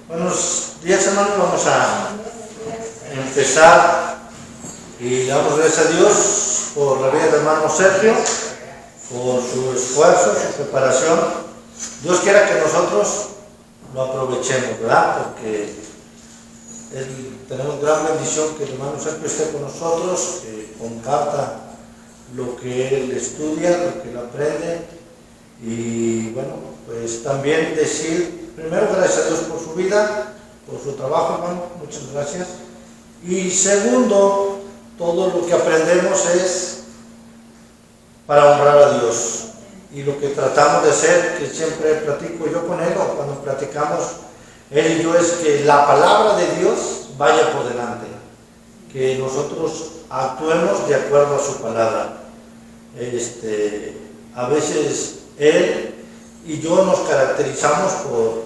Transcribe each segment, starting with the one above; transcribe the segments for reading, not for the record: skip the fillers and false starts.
Buenos días, hermanos. Vamos a empezar y damos gracias a Dios por la vida del hermano Sergio, por su esfuerzo, su preparación. Dios quiera que nosotros lo aprovechemos, ¿verdad? Porque tenemos gran bendición que el hermano Sergio esté con nosotros, que comparta lo que él estudia, lo que él aprende. Y bueno, pues también decir, primero, gracias a Dios por su vida, por su trabajo, hermano, muchas gracias. Y segundo, todo lo que aprendemos es para honrar a Dios. Y lo que tratamos de hacer, que siempre platico yo con él, o cuando platicamos él y yo, es que la palabra de Dios vaya por delante, que nosotros actuemos de acuerdo a su palabra. A veces él y yo nos caracterizamos por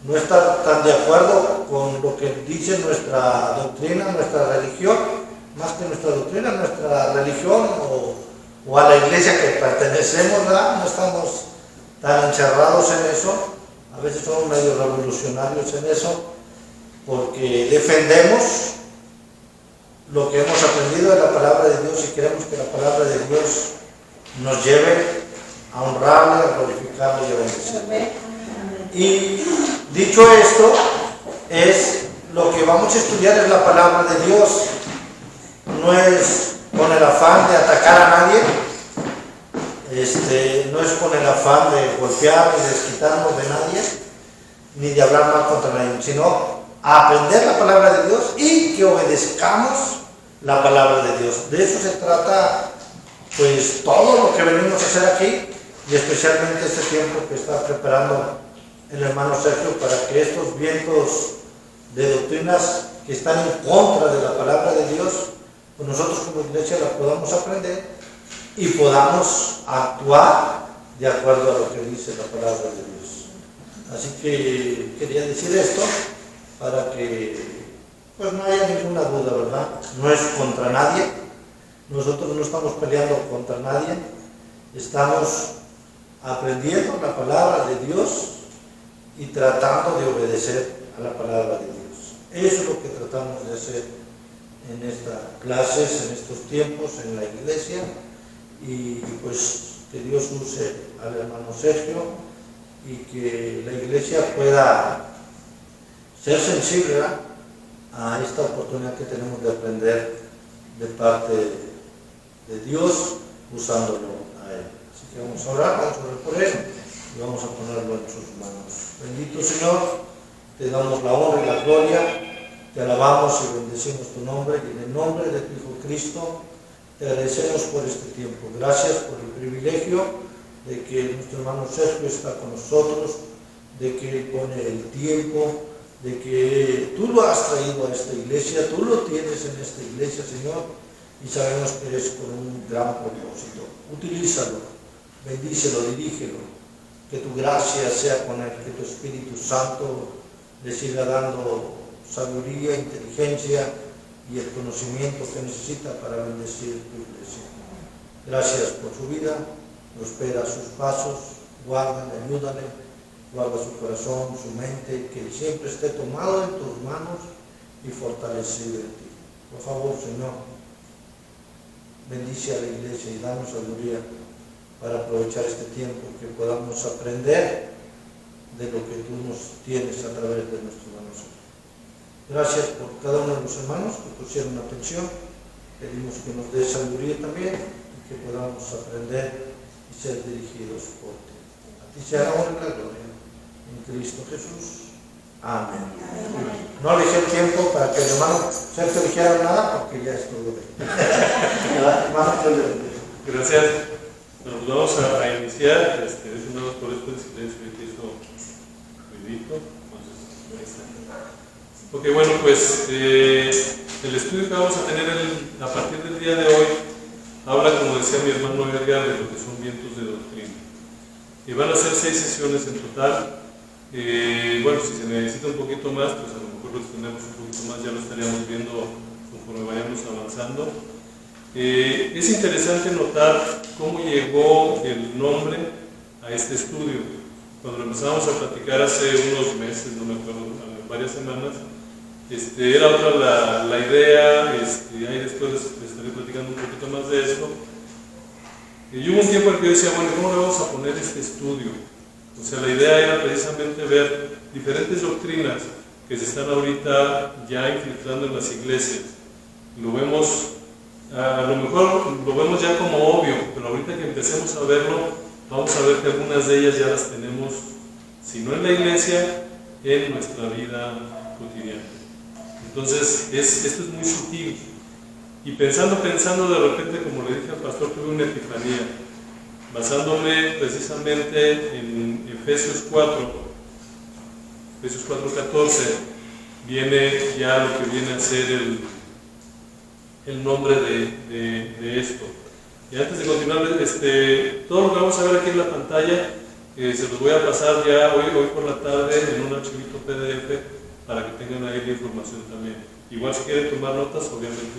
no estar tan de acuerdo con lo que dice nuestra doctrina, nuestra religión, más que nuestra doctrina, nuestra religión o a la iglesia que pertenecemos, ¿verdad? No estamos tan encerrados en eso. A veces somos medio revolucionarios en eso, porque defendemos lo que hemos aprendido de la palabra de Dios y queremos que la palabra de Dios nos lleve a honrarle, a glorificarle y a bendecirle. Y dicho esto, es lo que vamos a estudiar es la palabra de Dios. No es con el afán de atacar a nadie, no es con el afán de golpear ni desquitarnos de nadie, ni de hablar mal contra nadie, sino a aprender la palabra de Dios y que obedezcamos la palabra de Dios. De eso se trata, pues, todo lo que venimos a hacer aquí, y especialmente este tiempo que está preparando el hermano Sergio para que estos vientos de doctrinas que están en contra de la palabra de Dios, pues nosotros como iglesia la podamos aprender y podamos actuar de acuerdo a lo que dice la palabra de Dios. Así que quería decir esto para que pues no haya ninguna duda, ¿verdad? No es contra nadie, nosotros no estamos peleando contra nadie, estamos aprendiendo la palabra de Dios y tratando de obedecer a la palabra de Dios. Eso es lo que tratamos de hacer en estas clases, en estos tiempos, en la iglesia, y pues que Dios use al hermano Sergio y que la iglesia pueda ser sensible a esta oportunidad que tenemos de aprender de parte de Dios, usándolo a Él. Así que vamos a orar por Él y vamos a ponerlo en sus manos. Bendito Señor, te damos la honra y la gloria, te alabamos y bendecimos tu nombre, y en el nombre de tu Hijo Cristo te agradecemos por este tiempo. Gracias por el privilegio de que nuestro hermano Sergio está con nosotros, de que él pone el tiempo, de que tú lo has traído a esta iglesia, tú lo tienes en esta iglesia, Señor, y sabemos que es con un gran propósito. Utilízalo, bendícelo, dirígelo, que tu gracia sea con él, que tu Espíritu Santo le siga dando sabiduría, inteligencia y el conocimiento que necesita para bendecir tu iglesia. Gracias por su vida, prospera sus pasos, guárdale, ayúdale, guarda su corazón, su mente, que siempre esté tomado en tus manos y fortalecido en ti. Por favor, Señor, bendice a la iglesia y danos sabiduría para aprovechar este tiempo, que podamos aprender de lo que tú nos tienes a través de nuestros hermanos. Gracias por cada uno de los hermanos que pusieron atención. Pedimos que nos dé sabiduría también y que podamos aprender y ser dirigidos por ti. A ti sea la honra y la gloria. En Cristo Jesús. Amén. No elegí el tiempo para que el hermano Sergio dijera nada, porque ya es todo. Gracias. Nos vamos a iniciar. Decimos por esto el silencio que hizo ruidito. Ok, bueno, pues el estudio que vamos a tener a partir del día de hoy habla, como decía mi hermano Edgar, de lo que son vientos de doctrina. Y van a ser 6 sesiones en total. Bueno, si se necesita un poquito más, pues a lo mejor lo extendemos un poquito más, ya lo estaríamos viendo conforme vayamos avanzando. Es interesante notar cómo llegó el nombre a este estudio. Cuando lo empezamos a platicar hace unos meses, no me acuerdo, a lo varias semanas. Era otra la idea, ahí después les estaré platicando un poquito más de esto. Y hubo un tiempo en que yo decía, bueno, ¿cómo le vamos a poner este estudio? O sea, la idea era precisamente ver diferentes doctrinas que se están ahorita ya infiltrando en las iglesias. Lo vemos, a lo mejor lo vemos ya como obvio, pero ahorita que empecemos a verlo, vamos a ver que algunas de ellas ya las tenemos, si no en la iglesia, en nuestra vida cotidiana. Entonces, esto es muy sutil. Y pensando de repente, como le dije al pastor, tuve una epifanía, basándome precisamente en Efesios 4:14, viene ya lo que viene a ser el nombre de esto. Y antes de continuar, todo lo que vamos a ver aquí en la pantalla, se los voy a pasar ya hoy por la tarde en un archivito PDF para que tengan ahí la información también. Igual si quieren tomar notas, obviamente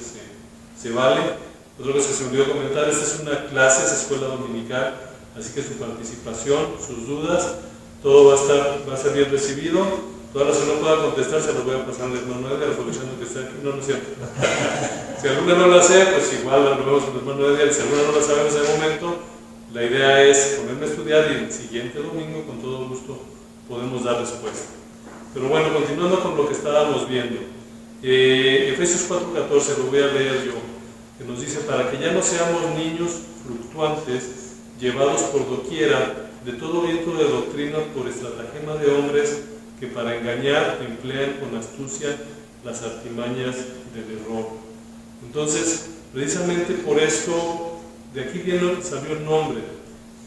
se vale. Otra cosa que se me olvidó comentar, esta es una clase, es escuela dominical, así que su participación, sus dudas, todo va a ser bien recibido. Todas las que no pueda contestar se las voy a pasar al hermano Edgar, aprovechando que está aquí. No es cierto. Si alguna no la sé, pues igual lo vemos con el hermano Edgar. Si alguna no la sabe en ese momento, la idea es ponerme a estudiar y el siguiente domingo con todo gusto podemos dar respuesta. Pero bueno, continuando con lo que estábamos viendo, Efesios 4:14, lo voy a leer yo, que nos dice: para que ya no seamos niños fluctuantes, llevados por doquiera de todo viento de doctrina por estratagema de hombres que para engañar emplean con astucia las artimañas del error. Entonces, precisamente por esto, de aquí salió el nombre.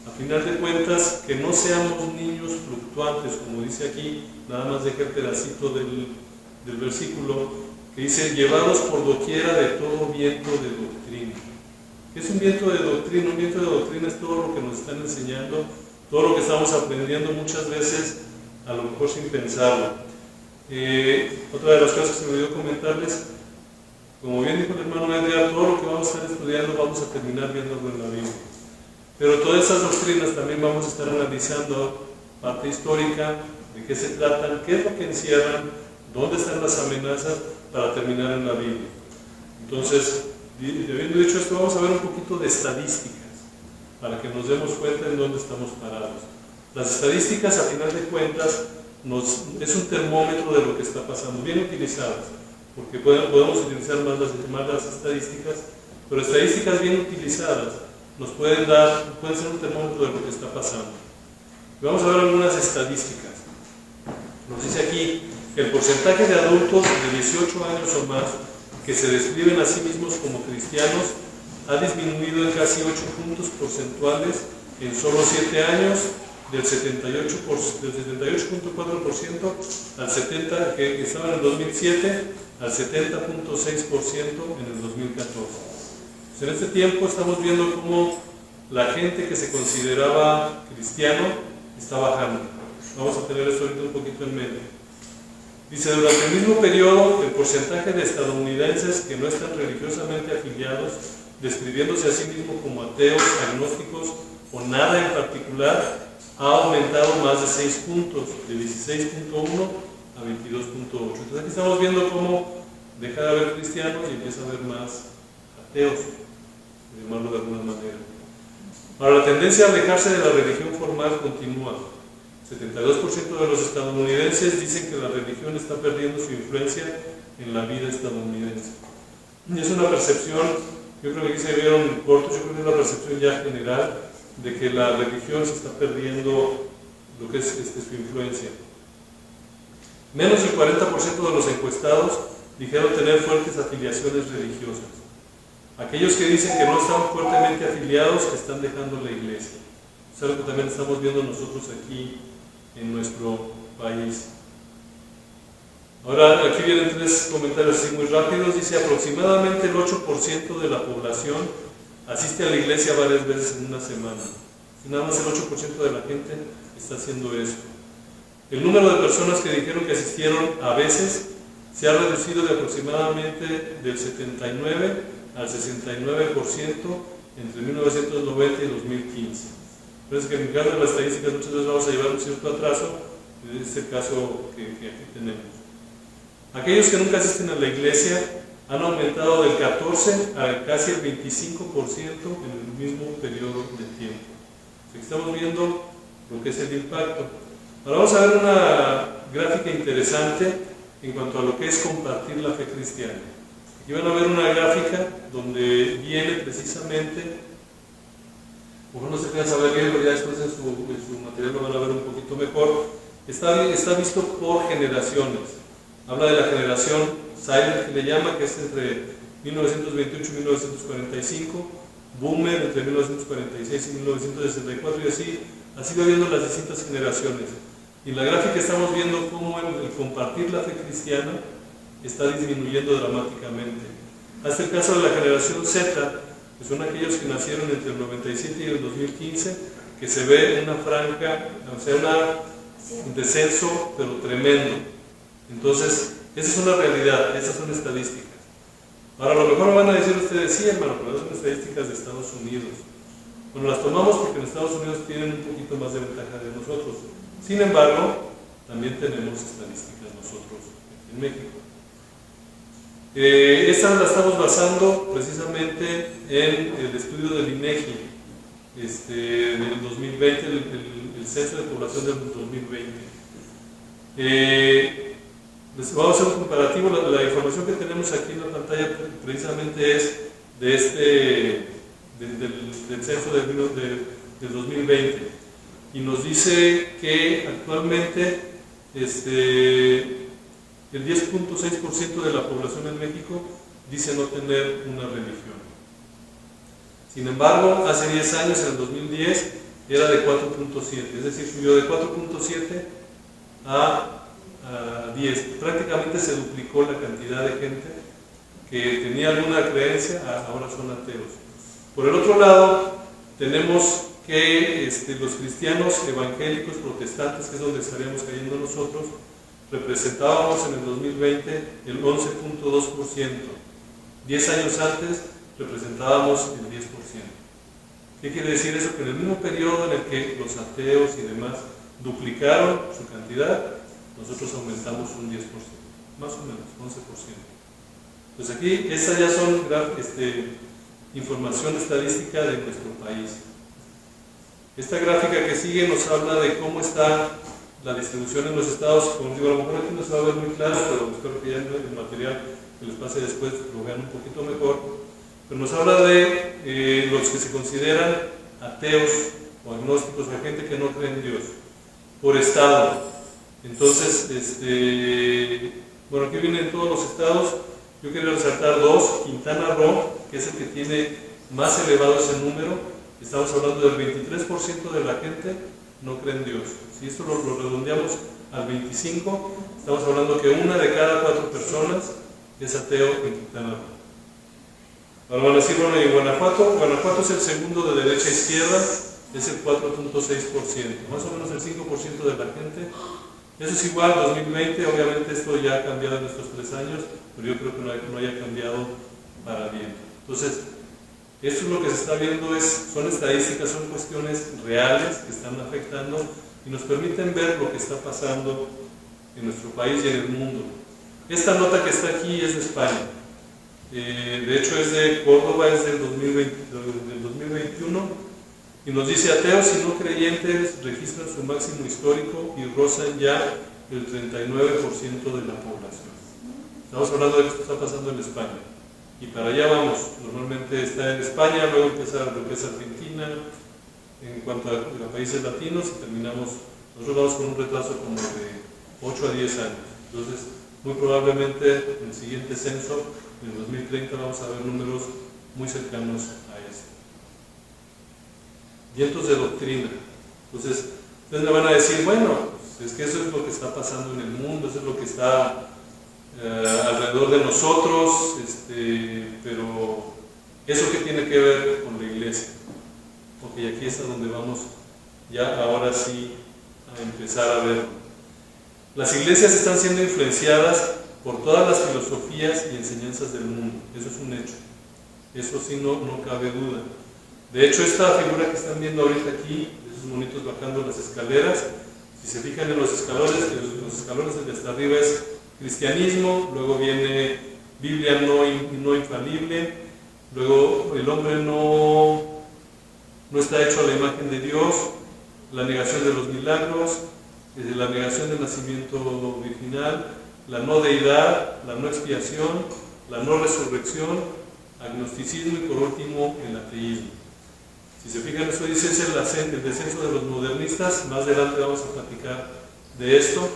A final de cuentas, que no seamos niños fluctuantes, como dice aquí, nada más deja el pedacito del versículo, que dice: llevados por doquiera de todo viento de doctrina. ¿Qué es un viento de doctrina? Un viento de doctrina es todo lo que nos están enseñando, todo lo que estamos aprendiendo muchas veces, a lo mejor sin pensarlo. Otra de las cosas que me olvidó comentarles, como bien dijo el hermano Edgar, todo lo que vamos a estar estudiando vamos a terminar viéndolo en la Biblia. Pero todas esas doctrinas también vamos a estar analizando parte histórica, de qué se tratan, qué es lo que encierran, dónde están las amenazas, para terminar en la Biblia. Entonces, habiendo dicho esto, vamos a ver un poquito de estadísticas, para que nos demos cuenta en dónde estamos parados. Las estadísticas, a final de cuentas, es un termómetro de lo que está pasando, bien utilizadas, porque podemos utilizar más las estadísticas, pero estadísticas bien utilizadas nos pueden ser un termómetro de lo que está pasando. Y vamos a ver algunas estadísticas. Nos dice aquí que el porcentaje de adultos de 18 años o más que se describen a sí mismos como cristianos ha disminuido en casi 8 puntos porcentuales en solo 7 años, del 78.4% al 70%, que estaba en el 2007, al 70.6% en el 2014. Pues en este tiempo estamos viendo cómo la gente que se consideraba cristiano está bajando. Vamos a tener esto ahorita un poquito en mente. Dice: durante el mismo periodo, el porcentaje de estadounidenses que no están religiosamente afiliados, describiéndose a sí mismos como ateos, agnósticos o nada en particular, ha aumentado más de 6 puntos, de 16.1 a 22.8. Entonces aquí estamos viendo cómo deja de haber cristianos y empieza a haber más ateos, por llamarlo de alguna manera. Ahora, la tendencia a alejarse de la religión formal continúa. 72% de los estadounidenses dicen que la religión está perdiendo su influencia en la vida estadounidense. Y es una percepción, yo creo que aquí se vieron cortos, yo creo que es una percepción ya general de que la religión se está perdiendo lo que es su influencia. Menos del 40% de los encuestados dijeron tener fuertes afiliaciones religiosas. Aquellos que dicen que no están fuertemente afiliados están dejando la iglesia. Es algo que también estamos viendo nosotros aquí en nuestro país. Ahora, aquí vienen 3 comentarios así muy rápidos. Dice: aproximadamente el 8% de la población asiste a la iglesia varias veces en una semana. Nada más el 8% de la gente está haciendo eso. El número de personas que dijeron que asistieron a veces se ha reducido de aproximadamente del 79 al 69% entre 1990 y 2015. Entonces, que en caso de las estadísticas muchas veces vamos a llevar un cierto atraso, es el caso que aquí tenemos. Aquellos que nunca asisten a la iglesia han aumentado del 14 a casi el 25% en el mismo periodo de tiempo. Así que estamos viendo lo que es el impacto. Ahora vamos a ver una gráfica interesante en cuanto a lo que es compartir la fe cristiana. Aquí van a ver una gráfica donde viene precisamente, como no se puede saber bien, pero ya después en su material lo van a ver un poquito mejor. Está visto por generaciones. Habla de la generación Silent, que le llama, que es entre 1928 y 1945, Boomer entre 1946 y 1964, y así va viendo las distintas generaciones. Y en la gráfica estamos viendo cómo el compartir la fe cristiana está disminuyendo dramáticamente. Hasta el caso de la generación Z, que son aquellos que nacieron entre el 97 y el 2015, que se ve una franca, o sea, un descenso, pero tremendo. Entonces, esa es una realidad, esas son estadísticas. Ahora, a lo mejor me van a decir ustedes, sí, hermano, pero son estadísticas de Estados Unidos. Bueno, las tomamos porque en Estados Unidos tienen un poquito más de ventaja de nosotros. Sin embargo, también tenemos estadísticas nosotros en México. Estas las estamos basando precisamente en el estudio del INEGI del 2020, el censo de población del 2020. Vamos a hacer un comparativo. La información que tenemos aquí en la pantalla precisamente es del censo del 2020, y nos dice que actualmente el 10.6% de la población en México dice no tener una religión. Sin embargo, hace 10 años, en el 2010, era de 4.7, es decir, subió de 4.7 a 10. Prácticamente se duplicó la cantidad de gente que tenía alguna creencia, ahora son ateos. Por el otro lado, tenemos que los cristianos evangélicos protestantes, que es donde estaríamos cayendo nosotros, representábamos en el 2020 el 11.2%. 10 años antes representábamos el 10%. ¿Qué quiere decir eso? Que en el mismo periodo en el que los ateos y demás duplicaron su cantidad, nosotros aumentamos un 10%, más o menos, 11%. Pues aquí, estas ya son información estadística de nuestro país. Esta gráfica que sigue nos habla de cómo está la distribución en los estados. Como digo, a lo mejor aquí no se va a ver muy claro, pero espero que ya en el material que les pase después lo vean un poquito mejor. Pero nos habla de los que se consideran ateos o agnósticos, la gente que no cree en Dios, por estado. Entonces, bueno, aquí vienen todos los estados. Yo quería resaltar dos. Quintana Roo, que es el que tiene más elevado ese número. Estamos hablando del 23% de la gente no cree en Dios. Si esto lo redondeamos al 25, estamos hablando que 1 de cada 4 personas es ateo en Quintana Roo. Ahora van a decir, bueno, en Guanajuato es el segundo de derecha a izquierda, es el 4.6%, más o menos el 5% de la gente. Eso es igual, 2020, obviamente esto ya ha cambiado en estos 3 años, pero yo creo que no haya cambiado para bien. Entonces, esto es lo que se está viendo, son estadísticas, son cuestiones reales que están afectando y nos permiten ver lo que está pasando en nuestro país y en el mundo. Esta nota que está aquí es de España. De hecho es de Córdoba, es del 2021, y nos dice: ateos y no creyentes registran su máximo histórico y rozan ya el 39% de la población. Estamos hablando de que esto está pasando en España, y para allá vamos. Normalmente está en España, luego empieza lo que es Argentina, en cuanto a países latinos, y nosotros vamos con un retraso como de 8 a 10 años. Entonces, muy probablemente en el siguiente censo, en el 2030, vamos a ver números muy cercanos a este. Vientos de doctrina. Entonces, ustedes me van a decir, bueno, es que eso es lo que está pasando en el mundo, eso es lo que está alrededor de nosotros, pero ¿eso qué tiene que ver con la iglesia? Porque aquí es a donde vamos ya ahora sí a empezar a ver. Las iglesias están siendo influenciadas por todas las filosofías y enseñanzas del mundo. Eso es un hecho. Eso sí, no cabe duda. De hecho, esta figura que están viendo ahorita aquí, esos monitos bajando las escaleras, si se fijan en los escalones desde hasta arriba es cristianismo, luego viene Biblia no infalible, luego el hombre no está hecho a la imagen de Dios, la negación de los milagros, la negación del nacimiento virginal, la no deidad, la no expiación, la no resurrección, agnosticismo y por último el ateísmo. Si se fijan, eso dice es el descenso de los modernistas. Más adelante vamos a platicar de esto,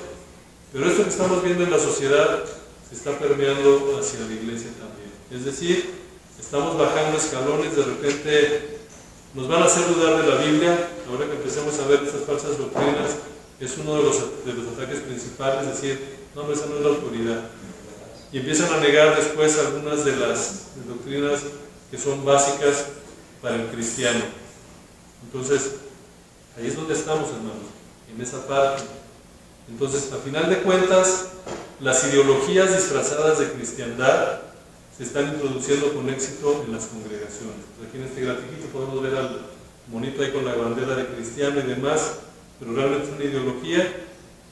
pero esto que estamos viendo en la sociedad se está permeando hacia la iglesia también. Es decir, estamos bajando escalones, de repente nos van a hacer dudar de la Biblia. Ahora que empecemos a ver estas falsas doctrinas, es uno de los ataques principales, decir, no, esa no es la autoridad. Y empiezan a negar después algunas de las doctrinas que son básicas para el cristiano. Entonces, ahí es donde estamos, hermanos, en esa parte. Entonces, a final de cuentas, las ideologías disfrazadas de cristiandad se están introduciendo con éxito en las congregaciones. Aquí en este gratiquito podemos ver al monito ahí con la bandera de cristiano y demás, pero realmente es una ideología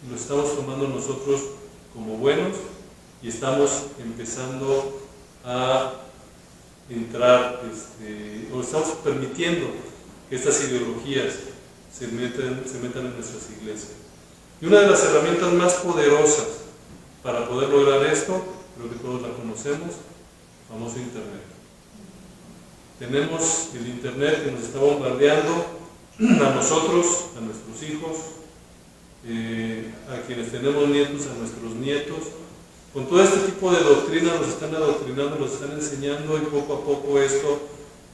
y lo estamos tomando nosotros como buenos y estamos empezando a entrar, o estamos permitiendo que estas ideologías se metan en nuestras iglesias. Y una de las herramientas más poderosas para poder lograr esto, creo que todos la conocemos, el famoso Internet. Tenemos el Internet que nos está bombardeando a nosotros, a nuestros hijos, a quienes tenemos nietos, a nuestros nietos. Con todo este tipo de doctrina nos están adoctrinando, nos están enseñando y poco a poco esto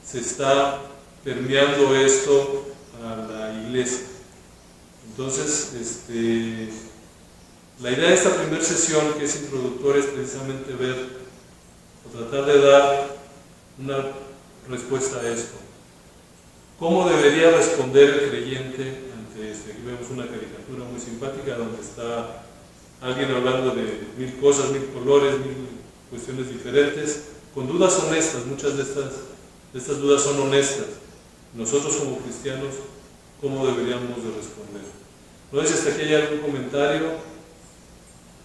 se está permeando esto a la iglesia. Entonces, la idea de esta primera sesión, que es introductoria, es precisamente ver o tratar de dar una respuesta a esto. ¿Cómo debería responder el creyente ante esto? Aquí vemos una caricatura muy simpática donde está alguien hablando de mil cosas, mil colores, mil cuestiones diferentes, con dudas honestas. Muchas de estas dudas son honestas. Nosotros como cristianos, ¿cómo deberíamos de responder? No sé si hasta aquí hay algún comentario,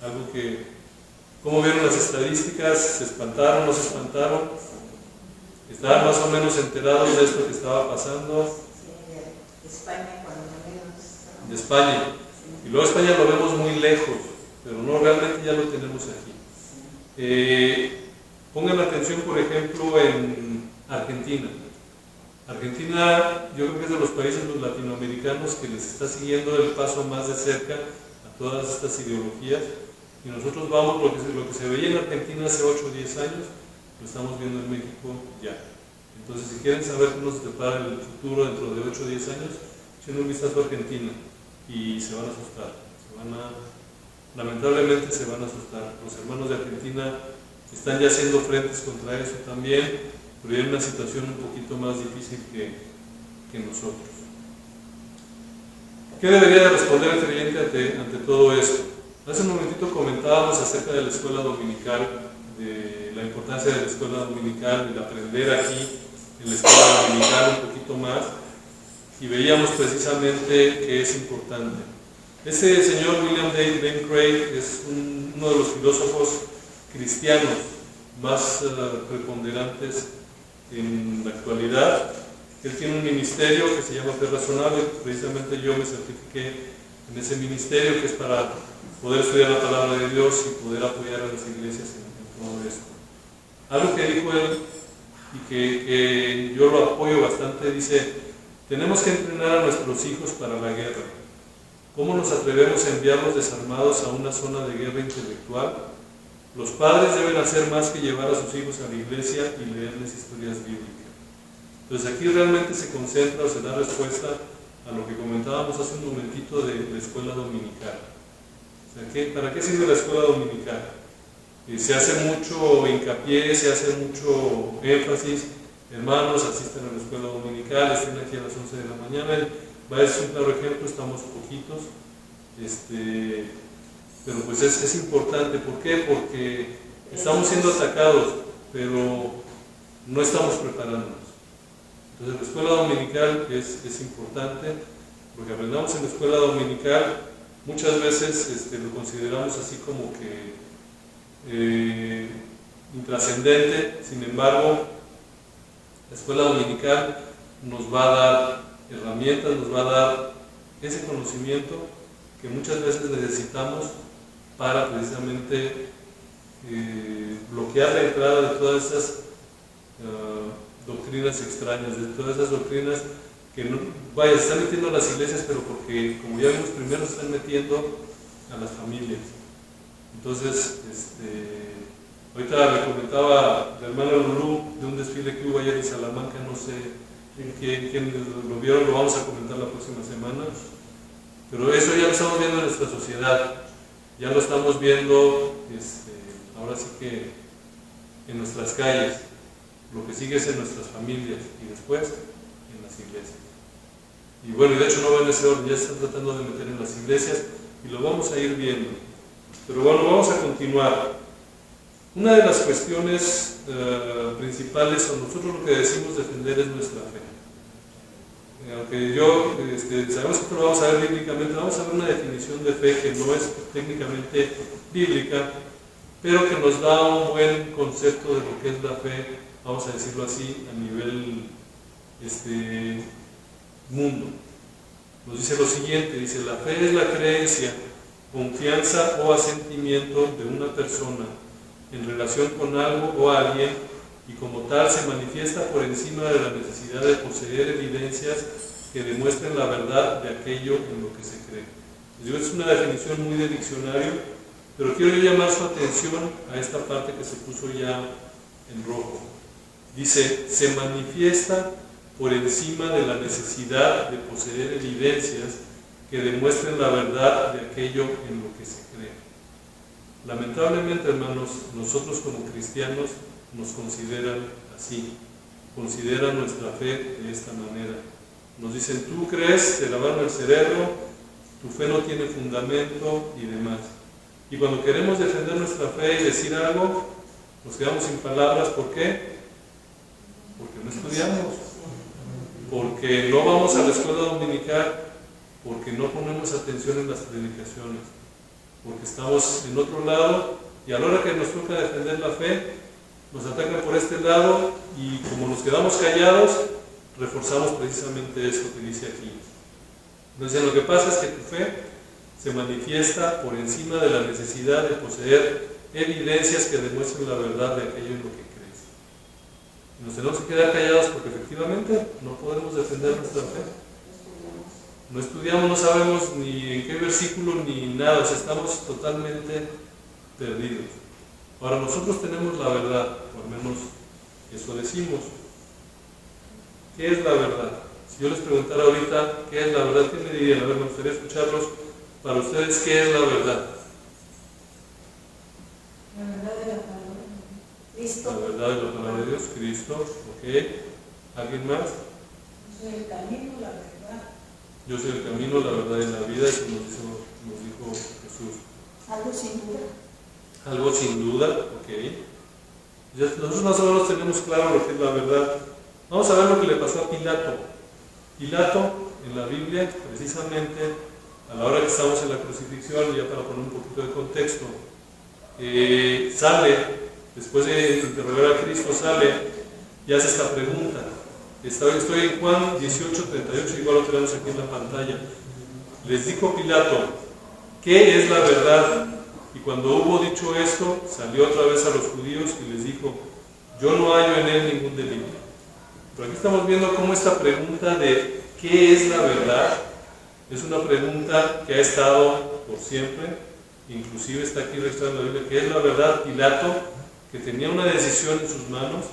algo que, ¿cómo vieron las estadísticas? ¿Se espantaron, no se espantaron? ¿Estaban más o menos enterados de esto que estaba pasando? Sí, de España, cuando menos. De España. Y luego España lo vemos muy lejos, pero no, realmente ya lo tenemos aquí. Pongan atención, por ejemplo, en Argentina. Argentina, yo creo que es de los países latinoamericanos que les está siguiendo el paso más de cerca a todas estas ideologías, y nosotros vamos, lo que se veía en Argentina hace 8 o 10 años, lo estamos viendo en México ya. Entonces, si quieren saber cómo se depara el futuro dentro de 8 o 10 años, echen un vistazo a Argentina y se van a asustar. Lamentablemente se van a asustar. Los hermanos de Argentina están ya haciendo frentes contra eso también, pero hay una situación un poquito más difícil que nosotros. ¿Qué debería de responder el creyente ante todo esto? Hace un momentito comentábamos acerca de la escuela dominical, de la importancia de la escuela dominical, de aprender aquí en la escuela dominical un poquito más, y veíamos precisamente que es importante. Ese señor William Lane Craig es uno de los filósofos cristianos más preponderantes en la actualidad. Él tiene un ministerio que se llama Fe Razonable. Precisamente yo me certifiqué en ese ministerio, que es para poder estudiar la palabra de Dios y poder apoyar a las iglesias en todo esto. Algo que dijo él y que yo lo apoyo bastante, dice: tenemos que entrenar a nuestros hijos para la guerra. ¿Cómo nos atrevemos a enviarlos desarmados a una zona de guerra intelectual? Los padres deben hacer más que llevar a sus hijos a la iglesia y leerles historias bíblicas. Entonces aquí realmente se concentra o se da respuesta a lo que comentábamos hace un momentito de la escuela dominical. O sea, ¿para qué sirve la escuela dominical? Se hace mucho hincapié, se hace mucho énfasis: hermanos, asistan a la escuela dominical, estén aquí a las 11 de la mañana. Va a ser un claro ejemplo, estamos poquitos, pero pues es importante. ¿Por qué? Porque estamos siendo atacados, pero no estamos preparándonos. Entonces la escuela dominical es importante, porque aprendamos en la escuela dominical. Muchas veces lo consideramos así como que intrascendente. Sin embargo, la escuela dominical nos va a dar herramientas, nos va a dar ese conocimiento que muchas veces necesitamos para precisamente bloquear la entrada de todas esas doctrinas extrañas, de todas esas doctrinas que no, se están metiendo a las iglesias, pero porque, como ya vimos, primero se están metiendo a las familias. Entonces, ahorita me comentaba la hermana Lulú de un desfile que hubo ayer en Salamanca, no sé quién lo vieron, lo vamos a comentar la próxima semana, pero eso ya lo estamos viendo en nuestra sociedad, ya lo estamos viendo, ahora sí que en nuestras calles, lo que sigue es en nuestras familias y después en las iglesias. Y bueno, y de hecho no va en ese orden, ya se están tratando de meter en las iglesias y lo vamos a ir viendo. Pero bueno, vamos a continuar. Una de las cuestiones principales, o nosotros lo que decimos defender, es nuestra fe. Aunque sabemos que esto lo vamos a ver bíblicamente, vamos a ver una definición de fe que no es técnicamente bíblica, pero que nos da un buen concepto de lo que es la fe, vamos a decirlo así, a nivel mundo. Nos dice lo siguiente, dice: la fe es la creencia, confianza o asentimiento de una persona en relación con algo o alguien, y como tal se manifiesta por encima de la necesidad de poseer evidencias que demuestren la verdad de aquello en lo que se cree. Digo, es una definición muy de diccionario, pero quiero yo llamar su atención a esta parte que se puso ya en rojo. Dice: se manifiesta por encima de la necesidad de poseer evidencias que demuestren la verdad de aquello en lo que se cree. Lamentablemente, hermanos, nosotros como cristianos nos consideran así, consideran nuestra fe de esta manera. Nos dicen: tú crees, te lavaron el cerebro, tu fe no tiene fundamento y demás. Y cuando queremos defender nuestra fe y decir algo, nos quedamos sin palabras. ¿Por qué? Porque no estudiamos, porque no vamos a la escuela dominical, porque no ponemos atención en las predicaciones, porque estamos en otro lado, y a la hora que nos toca defender la fe, nos atacan por este lado, y como nos quedamos callados, reforzamos precisamente eso que dice aquí. Entonces, lo que pasa es que tu fe se manifiesta por encima de la necesidad de poseer evidencias que demuestren la verdad de aquello en lo que crees. Y nos tenemos que quedar callados porque efectivamente no podemos defender nuestra fe. No estudiamos, no sabemos ni en qué versículo ni nada, o sea, estamos totalmente perdidos. Ahora, nosotros tenemos la verdad, o al menos eso decimos. ¿Qué es la verdad? Si yo les preguntara ahorita qué es la verdad, ¿qué me dirían? A ver, me gustaría escucharlos. Para ustedes, ¿qué es la verdad? La verdad de la palabra de Cristo. La verdad de la palabra de Dios, Cristo, ok. ¿Alguien más? Yo soy el camino, la verdad. Yo soy el camino, la verdad y la vida, eso nos dijo Jesús. Algo sin duda. Algo sin duda, ok. Nosotros más o menos tenemos claro lo que es la verdad. Vamos a ver lo que le pasó a Pilato. Pilato, en la Biblia, precisamente, a la hora que estamos en la crucifixión, ya para poner un poquito de contexto, sale, después de interrogar a Cristo, sale y hace esta pregunta. Estoy en Juan 18:38, igual lo tenemos aquí en la pantalla. Les dijo Pilato: ¿qué es la verdad? Y cuando hubo dicho esto, salió otra vez a los judíos y les dijo: yo no hallo en él ningún delito. Pero aquí estamos viendo cómo esta pregunta de ¿qué es la verdad? Es una pregunta que ha estado por siempre, inclusive está aquí registrada en la Biblia. ¿Qué es la verdad? Pilato, que tenía una decisión en sus manos,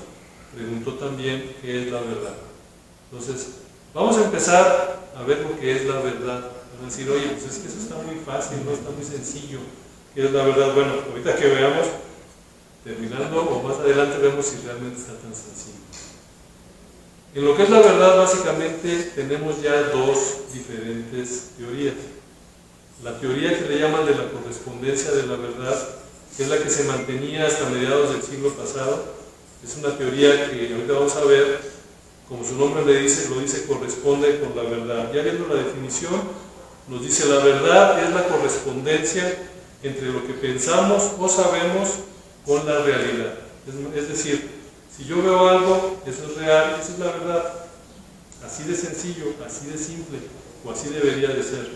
preguntó también qué es la verdad. Entonces, vamos a empezar a ver lo que es la verdad. Van a decir: oye, pues es que eso está muy fácil, no está muy sencillo. ¿Qué es la verdad? Bueno, ahorita que veamos, terminando o más adelante, vemos si realmente está tan sencillo. En lo que es la verdad, básicamente tenemos ya dos diferentes teorías. La teoría que le llaman de la correspondencia de la verdad, que es la que se mantenía hasta mediados del siglo pasado, es una teoría que ahorita vamos a ver, como su nombre le dice, lo dice, corresponde con la verdad. Ya viendo la definición, nos dice: la verdad es la correspondencia entre lo que pensamos o sabemos con la realidad. Es decir, si yo veo algo, eso es real, esa es la verdad. Así de sencillo, así de simple, o así debería de ser.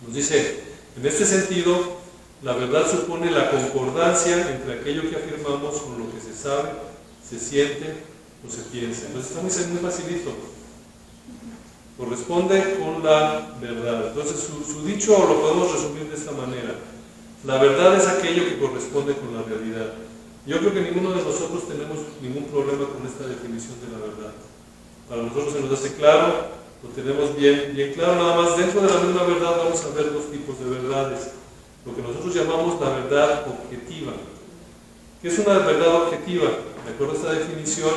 Nos dice, en este sentido, la verdad supone la concordancia entre aquello que afirmamos con lo que se sabe, se siente o se piensa. Entonces está muy facilito. Corresponde con la verdad. Entonces su dicho lo podemos resumir de esta manera. La verdad es aquello que corresponde con la realidad. Yo creo que ninguno de nosotros tenemos ningún problema con esta definición de la verdad. Para nosotros se nos hace claro, lo tenemos bien claro. Nada más dentro de la misma verdad vamos a ver dos tipos de verdades. Lo que nosotros llamamos la verdad objetiva. ¿Qué es una verdad objetiva? De acuerdo a esta definición,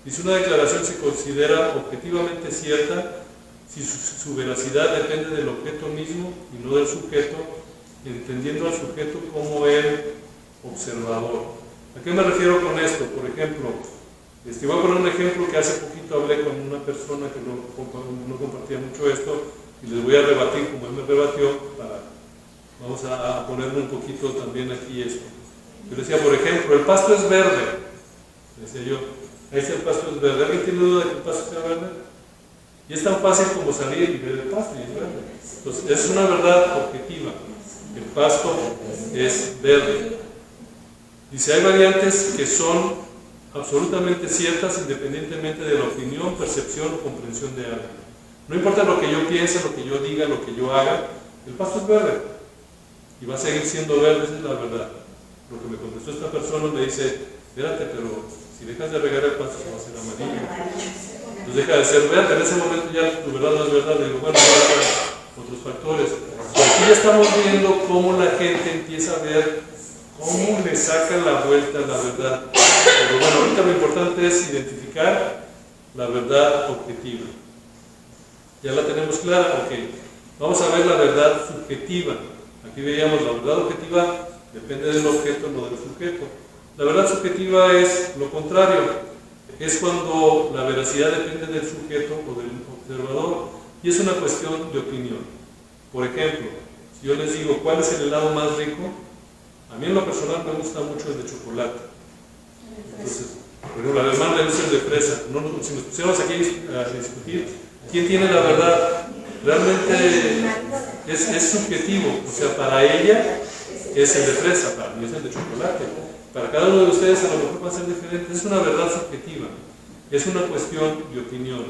dice una declaración se considera objetivamente cierta si su veracidad depende del objeto mismo y no del sujeto, entendiendo al sujeto como el observador. ¿A qué me refiero con esto? Por ejemplo, voy a poner un ejemplo que hace poquito hablé con una persona que no compartía mucho esto y les voy a rebatir como él me rebatió. Vamos a ponerle un poquito también aquí esto. Yo le decía, por ejemplo, el pasto es verde. Decía yo, ahí está el pasto es verde. ¿Alguien tiene duda de que el pasto sea verde? Y es tan fácil como salir y ver el pasto y es verde. Entonces, es una verdad objetiva. El pasto es verde. Dice, hay variantes que son absolutamente ciertas independientemente de la opinión, percepción o comprensión de alguien. No importa lo que yo piense, lo que yo diga, lo que yo haga, el pasto es verde. Y va a seguir siendo verde, esa es la verdad. Lo que me contestó esta persona me dice, espérate, pero si dejas de regar el pasto va a ser amarillo. Entonces deja de ser verde, en ese momento ya tu verdad no es verdad. Le digo, bueno, hay otros factores. Pero aquí ya estamos viendo cómo la gente empieza a ver cómo le sacan la vuelta a la verdad. Pero bueno, ahorita lo importante es identificar la verdad objetiva. ¿Ya la tenemos clara? Ok. Vamos a ver la verdad subjetiva. Aquí veíamos la verdad objetiva depende del objeto, no del sujeto. La verdad subjetiva es lo contrario. Es cuando la veracidad depende del sujeto o del observador y es una cuestión de opinión. Por ejemplo, si yo les digo ¿cuál es el helado más rico? A mí en lo personal me gusta mucho el de chocolate. Entonces, por ejemplo, a mi hermana le gusta el de fresa. Si nos pusiéramos aquí a discutir, ¿quién tiene la verdad? Realmente es subjetivo. O sea, para ella es el de fresa, para mí es el de chocolate. Para cada uno de ustedes a lo mejor va a ser diferente. Es una verdad subjetiva. Es una cuestión de opinión.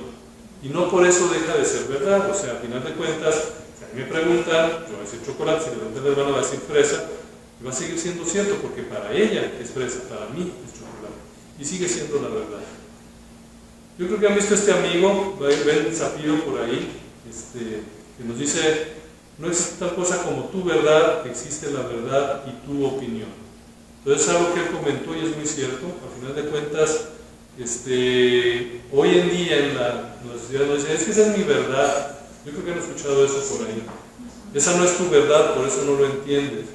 Y no por eso deja de ser verdad. O sea, a final de cuentas, si a mí me preguntan, yo voy a decir chocolate, si le preguntan a mi hermana va a decir fresa. Y va a seguir siendo cierto porque para ella es fresa, para mí es chocolate. Y sigue siendo la verdad. Yo creo que han visto este amigo, Ben Zapiro por ahí, que nos dice, no existe tal cosa como tu verdad, existe la verdad y tu opinión. Entonces es algo que él comentó y es muy cierto. A final de cuentas, hoy en día en la sociedad nos dice, es que esa es mi verdad. Yo creo que han escuchado eso por ahí. Esa no es tu verdad, por eso no lo entiendes.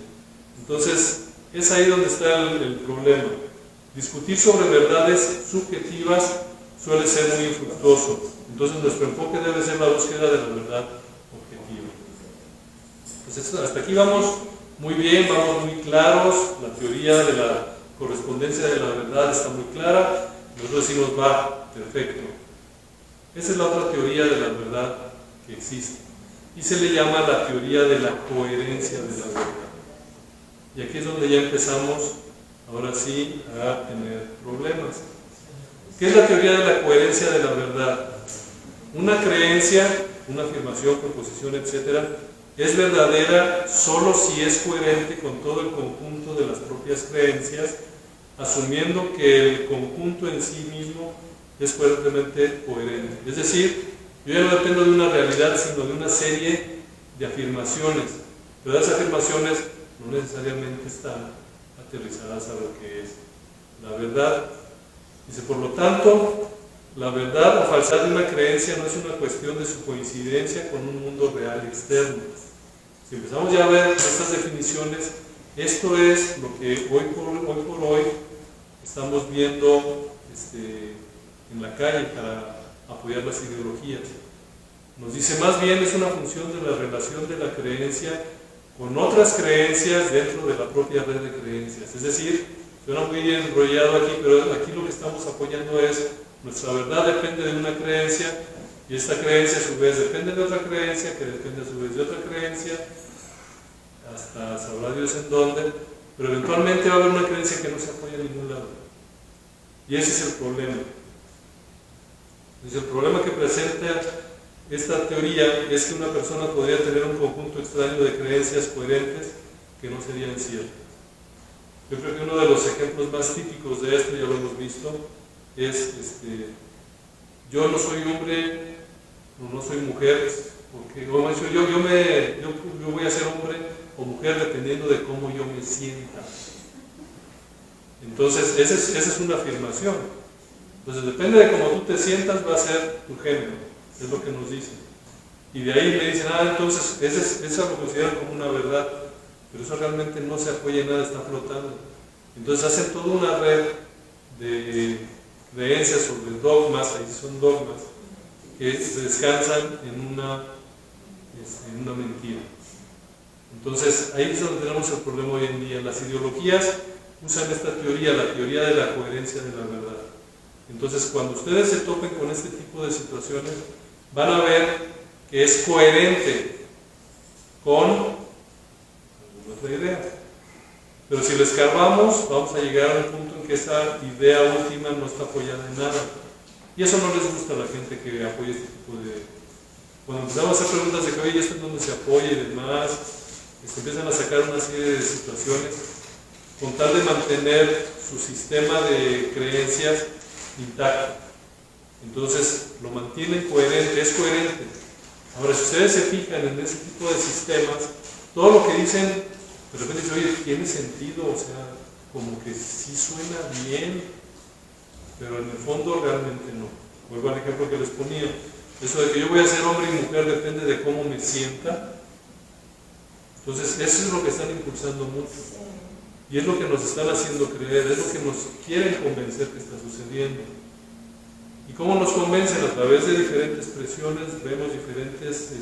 Entonces, es ahí donde está el problema. Discutir sobre verdades subjetivas suele ser muy infructuoso. Entonces, nuestro enfoque debe ser la búsqueda de la verdad objetiva. Entonces, hasta aquí vamos muy bien, vamos muy claros. La teoría de la correspondencia de la verdad está muy clara. Nosotros decimos, va, perfecto. Esa es la otra teoría de la verdad que existe. Y se le llama la teoría de la coherencia de la verdad. Y aquí es donde ya empezamos, ahora sí, a tener problemas. ¿Qué es la teoría de la coherencia de la verdad? Una creencia, una afirmación, proposición, etc., es verdadera solo si es coherente con todo el conjunto de las propias creencias, asumiendo que el conjunto en sí mismo es fuertemente coherente. Es decir, yo ya no dependo de una realidad, sino de una serie de afirmaciones. Pero esas afirmaciones no necesariamente están aterrizadas a lo que es la verdad. Dice, por lo tanto, la verdad o falsedad de una creencia no es una cuestión de su coincidencia con un mundo real externo. Si empezamos ya a ver estas definiciones, esto es lo que hoy por hoy estamos viendo en la calle para apoyar las ideologías. Nos dice, más bien es una función de la relación de la creencia con otras creencias dentro de la propia red de creencias. Es decir, suena muy enrollado aquí, pero aquí lo que estamos apoyando es nuestra verdad depende de una creencia y esta creencia a su vez depende de otra creencia que depende a su vez de otra creencia, hasta sabrá Dios en dónde, pero eventualmente va a haber una creencia que no se apoya en ningún lado. Y ese es el problema. Entonces, el problema que presenta esta teoría es que una persona podría tener un conjunto extraño de creencias coherentes que no serían ciertas. Yo creo que uno de los ejemplos más típicos de esto, ya lo hemos visto, es yo no soy hombre, no soy mujer, porque yo voy a ser hombre o mujer dependiendo de cómo yo me sienta. Entonces, esa es una afirmación. Entonces, depende de cómo tú te sientas, va a ser tu género, es lo que nos dicen. Y de ahí me dicen, entonces, eso lo consideran como una verdad, pero eso realmente no se apoya en nada, está flotando. Entonces, hacen toda una red de creencias o de dogmas, ahí son dogmas, que descansan en una mentira. Entonces, ahí es donde tenemos el problema hoy en día. Las ideologías usan esta teoría, la teoría de la coherencia de la verdad. Entonces, cuando ustedes se topen con este tipo de situaciones, van a ver que es coherente con alguna otra idea. Pero si lo escarbamos, vamos a llegar a un punto en que esa idea última no está apoyada en nada. Y eso no les gusta a la gente que apoya este tipo de... Cuando empezamos a hacer preguntas de que, oye, ¿esto es donde se apoya y demás? Empiezan a sacar una serie de situaciones con tal de mantener su sistema de creencias intacto. Entonces, lo mantienen coherente, es coherente. Ahora, si ustedes se fijan en ese tipo de sistemas, todo lo que dicen, de repente dicen, oye, tiene sentido, o sea, como que sí suena bien, pero en el fondo realmente no. Vuelvo al ejemplo que les ponía, eso de que yo voy a ser hombre y mujer depende de cómo me sienta. Entonces, eso es lo que están impulsando mucho. Y es lo que nos están haciendo creer, es lo que nos quieren convencer que está sucediendo. ¿Y cómo nos convencen? A través de diferentes presiones, vemos diferentes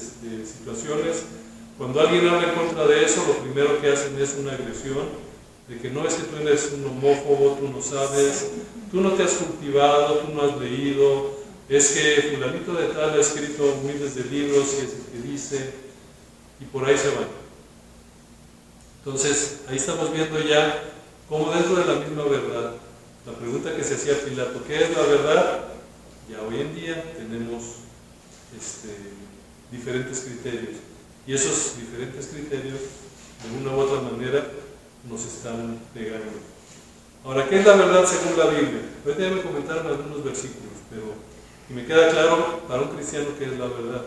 situaciones. Cuando alguien habla en contra de eso, lo primero que hacen es una agresión, de que no es que tú eres un homófobo, tú no sabes, tú no te has cultivado, tú no has leído, es que fulanito de tal ha escrito miles de libros y es el que dice, y por ahí se van. Entonces, ahí estamos viendo ya cómo dentro de la misma verdad, la pregunta que se hacía Pilato, ¿qué es la verdad? Ya hoy en día tenemos diferentes criterios, y esos diferentes criterios, de una u otra manera, nos están negando. Ahora, ¿qué es la verdad según la Biblia? Ahorita ya me comentaron algunos versículos, y me queda claro para un cristiano qué es la verdad.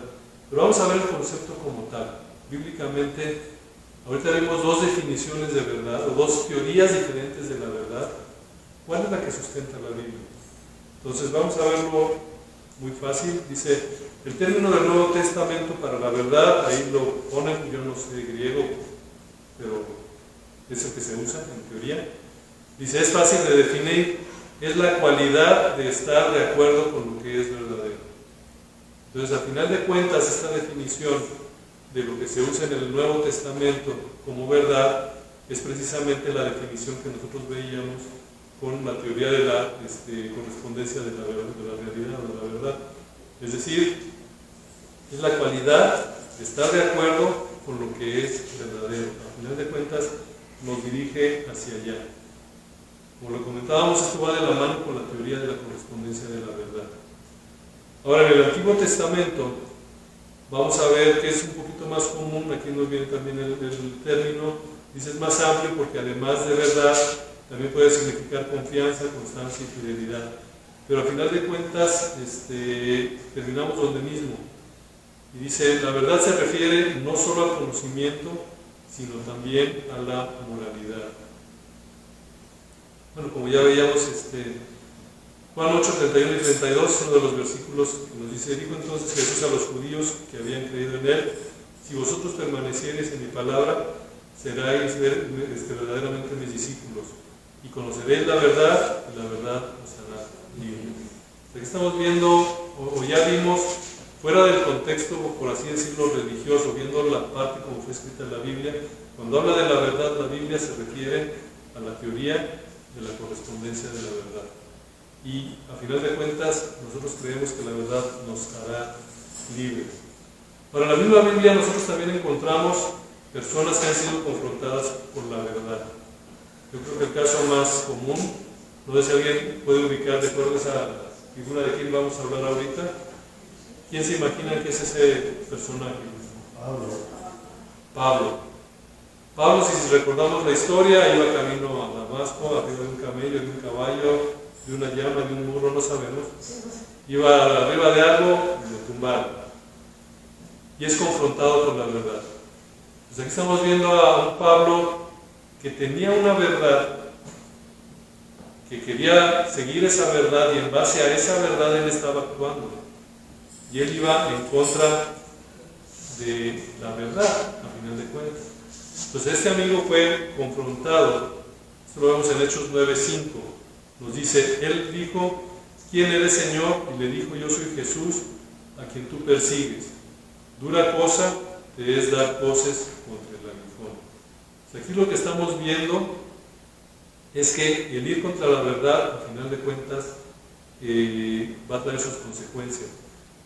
Pero vamos a ver el concepto como tal. Bíblicamente, ahorita vemos dos definiciones de verdad, o dos teorías diferentes de la verdad. ¿Cuál es la que sustenta la Biblia? Entonces vamos a verlo muy fácil. Dice, el término del Nuevo Testamento para la verdad, ahí lo ponen, yo no sé griego, pero es el que se usa en teoría. Dice, es fácil de definir, es la cualidad de estar de acuerdo con lo que es verdadero. Entonces, a final de cuentas, esta definición de lo que se usa en el Nuevo Testamento como verdad es precisamente la definición que nosotros veíamos con la teoría de la correspondencia de la realidad o de la verdad. Es decir, es la cualidad de estar de acuerdo con lo que es verdadero. A final de cuentas, nos dirige hacia allá. Como lo comentábamos, esto va de la mano con la teoría de la correspondencia de la verdad. Ahora, en el Antiguo Testamento, vamos a ver que es un poquito más común, aquí nos viene también el término, dice es más amplio porque además de verdad, también puede significar confianza, constancia y fidelidad. Pero al final de cuentas, terminamos donde mismo. Y dice, la verdad se refiere no solo al conocimiento, sino también a la moralidad. Bueno, como ya veíamos, Juan 8, 31 y 32 es uno de los versículos que nos dice, dijo entonces Jesús a los judíos que habían creído en él, si vosotros permaneciereis en mi palabra, seráis verdaderamente mis discípulos, y conoceréis la verdad, y la verdad os hará libres. Lo que estamos viendo, o ya vimos, fuera del contexto, por así decirlo, religioso, viendo la parte como fue escrita en la Biblia, cuando habla de la verdad, la Biblia se refiere a la teoría de la correspondencia de la verdad. Y a final de cuentas, nosotros creemos que la verdad nos hará libres. Para la misma Biblia, nosotros también encontramos personas que han sido confrontadas por la verdad. Yo creo que el caso más común, no sé si alguien puede ubicar de acuerdo a esa figura de quién vamos a hablar ahorita. ¿Quién se imagina que es ese personaje? Pablo, si recordamos la historia, iba camino a Damasco, arriba de un camello, de un caballo, de una llama, de un burro, no sabemos. Iba arriba de algo y lo tumbaron. Y es confrontado por la verdad. Pues aquí estamos viendo a un Pablo que tenía una verdad, que quería seguir esa verdad y en base a esa verdad él estaba actuando. Y él iba en contra de la verdad, a final de cuentas. Entonces este amigo fue confrontado. Esto lo vemos en Hechos 9:5. Nos dice, él dijo, ¿quién eres, Señor? Y le dijo, yo soy Jesús, a quien tú persigues. Dura cosa te es dar voces contra el aguijón. Pues aquí lo que estamos viendo es que el ir contra la verdad, a final de cuentas, va a traer sus consecuencias.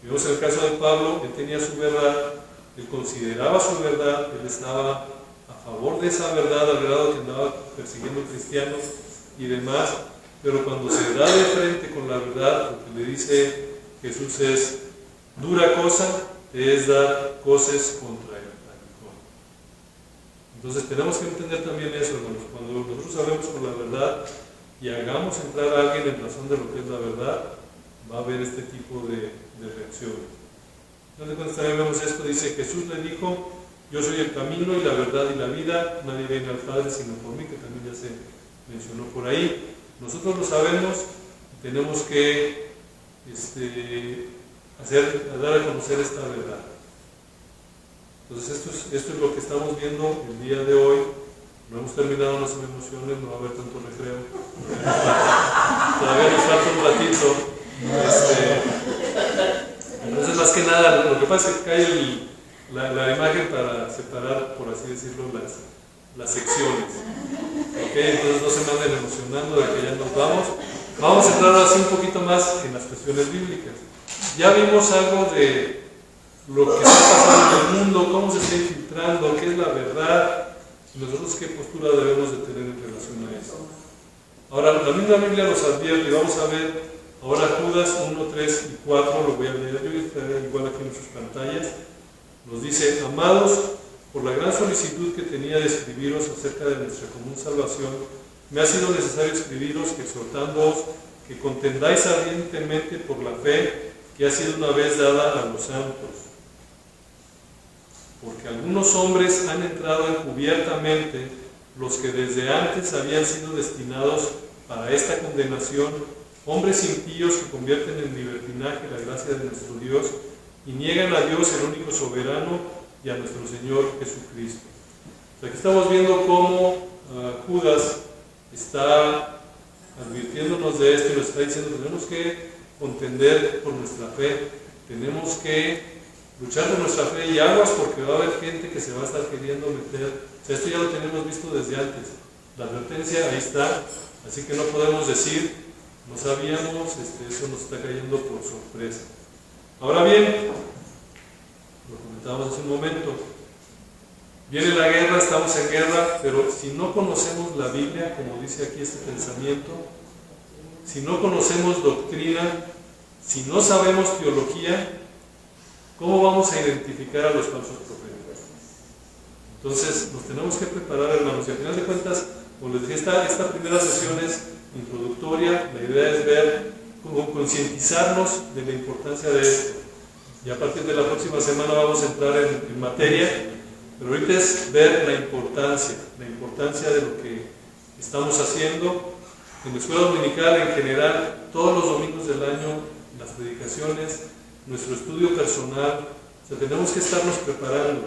Vemos en el caso de Pablo, él tenía su verdad, él consideraba su verdad, él estaba a favor de esa verdad, al grado que andaba persiguiendo cristianos y demás, pero cuando se da de frente con la verdad, lo que le dice Jesús es, dura cosa es dar cosas contra el aguijón. Entonces tenemos que entender también eso, hermanos. Cuando nosotros hablemos con la verdad y hagamos entrar a alguien en razón de lo que es la verdad, va a haber este tipo de reacciones. Entonces cuando también vemos esto, dice, Jesús le dijo, yo soy el camino y la verdad y la vida, nadie viene al Padre sino por mí, que también ya se mencionó por ahí. Nosotros lo sabemos y tenemos que dar a conocer esta verdad. Entonces esto es lo que estamos viendo el día de hoy. No hemos terminado nuestras emociones, no va a haber tanto recreo. Todavía nos falta un ratito. Entonces más que nada, lo que pasa es que cae la imagen para separar, por así decirlo, las secciones. ¿Okay? Entonces no se me anden emocionando de que ya nos vamos. Vamos a entrar así un poquito más en las cuestiones bíblicas. Ya vimos algo de lo que está pasando en el mundo, cómo se está infiltrando, qué es la verdad, y nosotros qué postura debemos de tener en relación a eso. Ahora, la misma Biblia nos advierte, vamos a ver ahora Judas 1, 3 y 4, lo voy a leer yo, estaré igual aquí en sus pantallas. Nos dice, amados, por la gran solicitud que tenía de escribiros acerca de nuestra común salvación, me ha sido necesario escribiros exhortándoos que contendáis ardientemente por la fe que ha sido una vez dada a los santos. Porque algunos hombres han entrado encubiertamente, los que desde antes habían sido destinados para esta condenación, hombres impíos que convierten en libertinaje la gracia de nuestro Dios y niegan a Dios, el único soberano, y a nuestro Señor Jesucristo. Aquí estamos viendo cómo Judas está advirtiéndonos de esto y nos está diciendo, tenemos que contender por nuestra fe, tenemos que luchar por nuestra fe y aguas, porque va a haber gente que se va a estar queriendo meter. O sea, esto ya lo tenemos visto desde antes. La advertencia ahí está, así que no podemos decir, no sabíamos, eso nos está cayendo por sorpresa. Ahora bien, lo comentábamos hace un momento, viene la guerra, estamos en guerra, pero si no conocemos la Biblia, como dice aquí este pensamiento, si no conocemos doctrina, si no sabemos teología, ¿cómo vamos a identificar a los falsos profetas? Entonces, nos tenemos que preparar, hermanos, y al final de cuentas, como les dije, esta primera sesión es introductoria, la idea es ver, cómo concientizarnos de la importancia de esto. Y a partir de la próxima semana vamos a entrar en materia, pero ahorita es ver la importancia de lo que estamos haciendo en la escuela dominical en general, todos los domingos del año, las predicaciones, nuestro estudio personal. O sea, tenemos que estarnos preparando.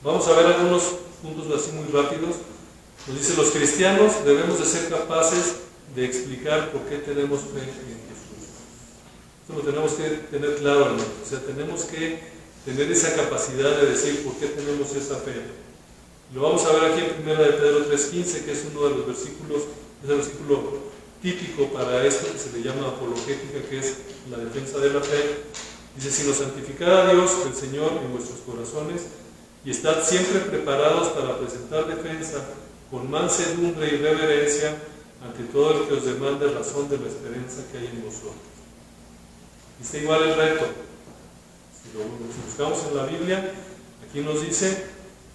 Vamos a ver algunos puntos así muy rápidos. Nos dice, los cristianos debemos de ser capaces de explicar por qué tenemos fe en Jesús. Esto lo tenemos que tener claro, hermanos. O sea, tenemos que tener esa capacidad de decir por qué tenemos esa fe. Lo vamos a ver aquí en 1 de Pedro 3:15, que es uno de los versículos, es el versículo típico para esto que se le llama apologética, que es la defensa de la fe. Dice: sino santificad a Dios, el Señor, en vuestros corazones, y estad siempre preparados para presentar defensa con mansedumbre y reverencia ante todo el que os demande razón de la esperanza que hay en vosotros. Y está igual el reto. Si buscamos en la Biblia, aquí nos dice: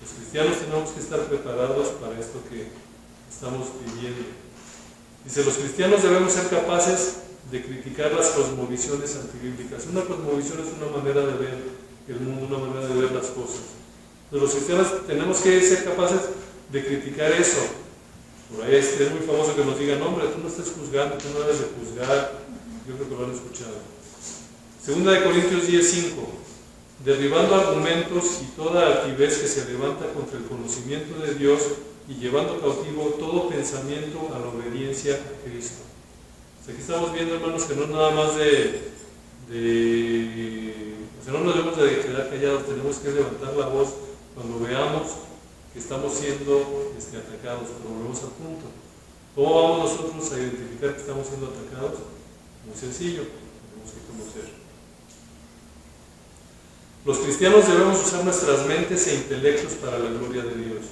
los cristianos tenemos que estar preparados para esto que estamos viviendo. Dice: los cristianos debemos ser capaces de criticar las cosmovisiones antibíblicas. Una cosmovisión es una manera de ver el mundo, una manera de ver las cosas. Entonces, los cristianos tenemos que ser capaces de criticar eso. Por ahí es muy famoso que nos digan: hombre, tú no estés juzgando, tú no debes de juzgar. Yo creo que lo han escuchado. 2 Corintios 10:5: derribando argumentos y toda altivez que se levanta contra el conocimiento de Dios y llevando cautivo todo pensamiento a la obediencia a Cristo. O sea, aquí estamos viendo, hermanos, que no es nada más o sea, no nos debemos de quedar callados, tenemos que levantar la voz cuando veamos que estamos siendo atacados. Pero volvemos al punto: ¿cómo vamos nosotros a identificar que estamos siendo atacados? Muy sencillo, tenemos que conocer. Los cristianos debemos usar nuestras mentes e intelectos para la gloria de Dios.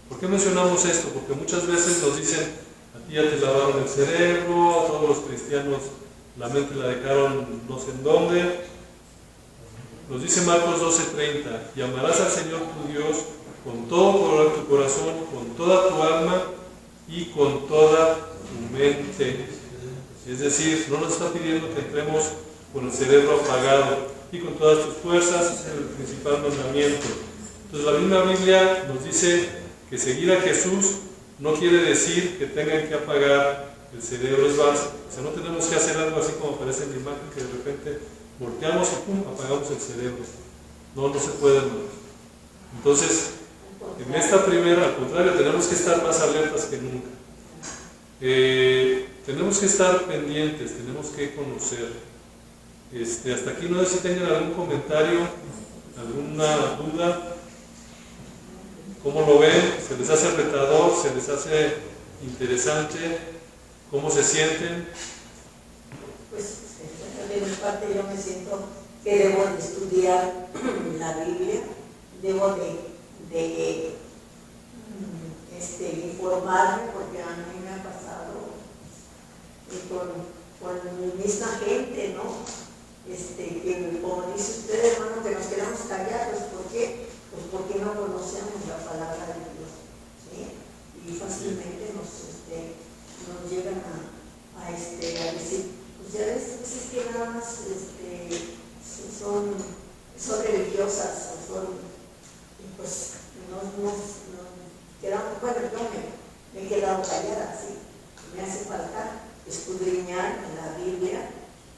¿Por qué mencionamos esto? Porque muchas veces nos dicen: a ti ya te lavaron el cerebro, a todos los cristianos la mente la dejaron no sé en dónde. Nos dice Marcos 12:30: y amarás al Señor tu Dios con todo tu corazón, con toda tu alma y con toda tu mente. Es decir, no nos está pidiendo que entremos con el cerebro apagado y con todas tus fuerzas. Es el principal mandamiento. Entonces la misma Biblia nos dice que seguir a Jesús no quiere decir que tengan que apagar el cerebro. Es básico. O sea, no tenemos que hacer algo así como aparece en la imagen, que de repente volteamos y pum, apagamos el cerebro. No se puede, hermanos. Entonces, en esta primera, al contrario, tenemos que estar más alertas que nunca. Tenemos que estar pendientes, tenemos que conocer. Hasta aquí no sé si tengan algún comentario, alguna duda. ¿Cómo lo ven? ¿Se les hace retador? ¿Se les hace interesante? ¿Cómo se sienten? Pues de mi parte yo me siento que debo de estudiar la Biblia, debo de informarme, porque a mí me ha pasado con mi misma gente, ¿no? Que como dice usted, hermano, que nos quedamos callados. ¿Por qué? Pues porque no conocemos la palabra de Dios, ¿sí? Y fácilmente nos llegan a decir: pues ya ves, pues es que nada más son religiosas, o son, y pues nos quedamos. Bueno, yo me he quedado callada, ¿sí? Me hace falta escudriñar en la Biblia,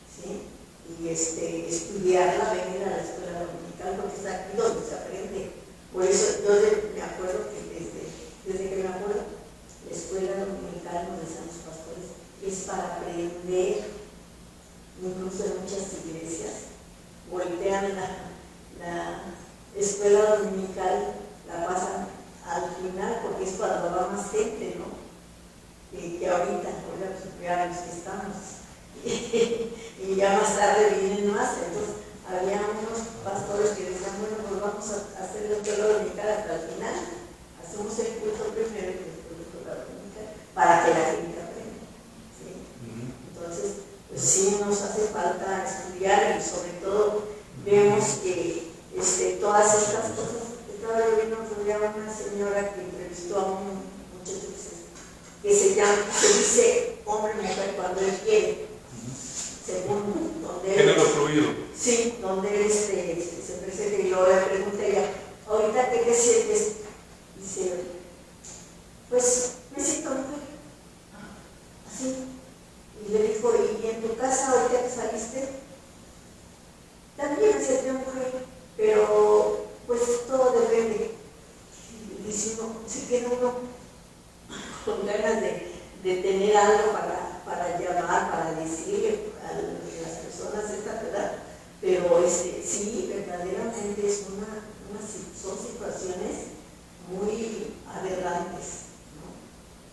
¿sí? Y estudiarla, venir a la escuela dominical, porque es aquí donde se aprende. Por eso yo me acuerdo que desde que me acuerdo, la escuela dominical, nos decían los pastores, es para aprender. Incluso en muchas iglesias voltean la escuela dominical, la pasan al final, porque es cuando va más gente, ¿no? Que ahorita, ya los que estamos. Y ya más tarde vienen más. Entonces había unos pastores que decían: bueno, pues vamos a hacer la escuela dominical hasta el final, hacemos el culto primero y después la escuela dominical, para que la gente aprenda, ¿sí? Entonces, pues sí nos hace falta estudiar, y sobre todo vemos que todas estas cosas. Estaba yo viendo una señora que entrevistó a un muchacho que se dice hombre y mujer cuando él quiere, según donde género fluido. Sí, donde se presenta. Y luego le pregunta a ella: ahorita qué te sientes. Dice: pues me siento mujer, así. Y le dijo: ¿y en tu casa ahorita que saliste? También me siento mujer, pero pues todo depende. Y dice: no, si queda uno con ganas de tener algo para llamar, para decirle a las personas, sí, verdaderamente son situaciones muy aberrantes, ¿no?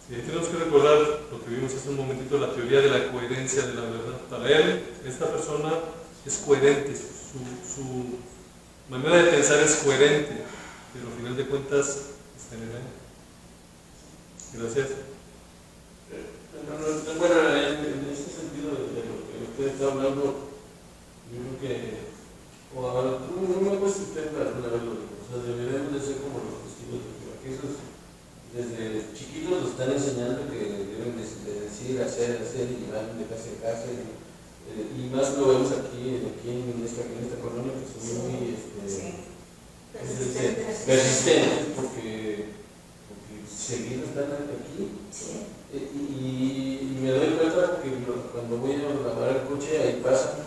Sí, tenemos que recordar lo que vimos hace un momentito, la teoría de la coherencia de la verdad. Para él, esta persona es coherente, su manera de pensar es coherente, pero al final de cuentas está en el engaño. Gracias. Bueno, en este sentido de lo que usted está hablando, yo creo que, o ahora, no me cuesta usted alguna vez lo digo, o sea, deberíamos de ser como los testigos de Jehová, que esos desde chiquitos nos están enseñando que deben de decir, hacer, y van de casa en casa, y más lo vemos aquí en esta colonia, que son muy persistentes, porque seguido están aquí. Sí. Y me doy cuenta que cuando voy a lavar el coche, ahí pasan.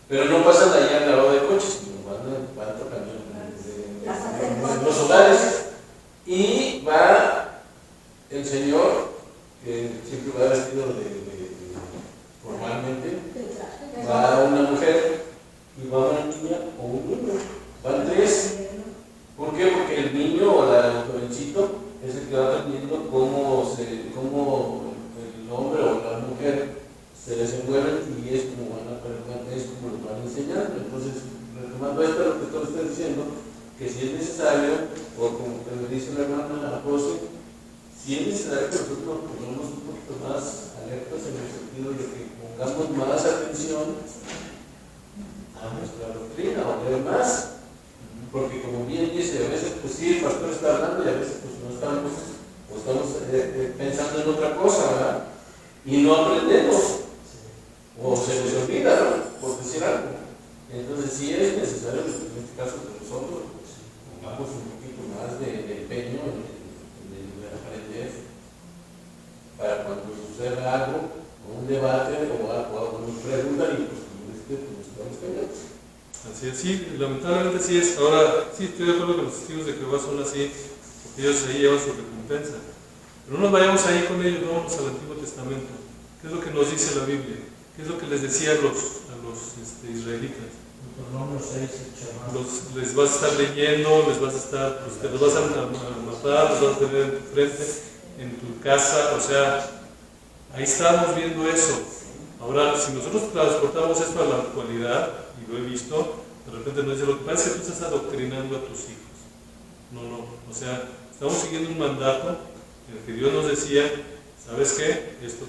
Pero no pasan allá al lavado de coches, sino van tocando en los hogares. Y va el señor, que siempre va vestido formalmente, va una mujer y va una niña o un niño. Van tres. ¿Por qué? Porque el niño o el jovencito es el que va aprendiendo cómo el hombre o la mujer se desenvuelven y es como van a aprender, es como lo van enseñando. Entonces, retomando esto, lo que tú estás diciendo, que si es necesario, o como te dice la hermana José, si es necesario que nosotros nos pongamos un poquito más alertas en el sentido de que pongamos más atención a nuestra doctrina o demás. Porque como bien dice, a veces pues sí, el pastor está hablando y a veces pues no estamos, o estamos pensando en otra cosa, ¿verdad? Y no aprendemos, o se nos olvida, ¿no? Por decir algo. Entonces sí es necesario, en este caso que nosotros pues, pongamos un poquito más de empeño en aprender, para cuando suceda algo, o un debate, o nos preguntan y pues nos estamos callando. Así es, sí, lamentablemente sí es. Ahora, sí, estoy de acuerdo que los testigos de Jehová son así, porque ellos ahí llevan su recompensa. Pero no nos vayamos ahí con ellos, no vamos al Antiguo Testamento. ¿Qué es lo que nos dice la Biblia? ¿Qué es lo que les decía a los israelitas? Les vas a estar leyendo, les vas a estar, pues, te los vas a matar, los vas a tener en tu frente, en tu casa, o sea, ahí estamos viendo eso. Ahora, si nosotros transportamos esto a la actualidad, y lo he visto, de repente nos dice, lo que pasa es que tú estás adoctrinando a tus hijos. No, o sea, estamos siguiendo un mandato en el que Dios nos decía, ¿sabes qué? Esto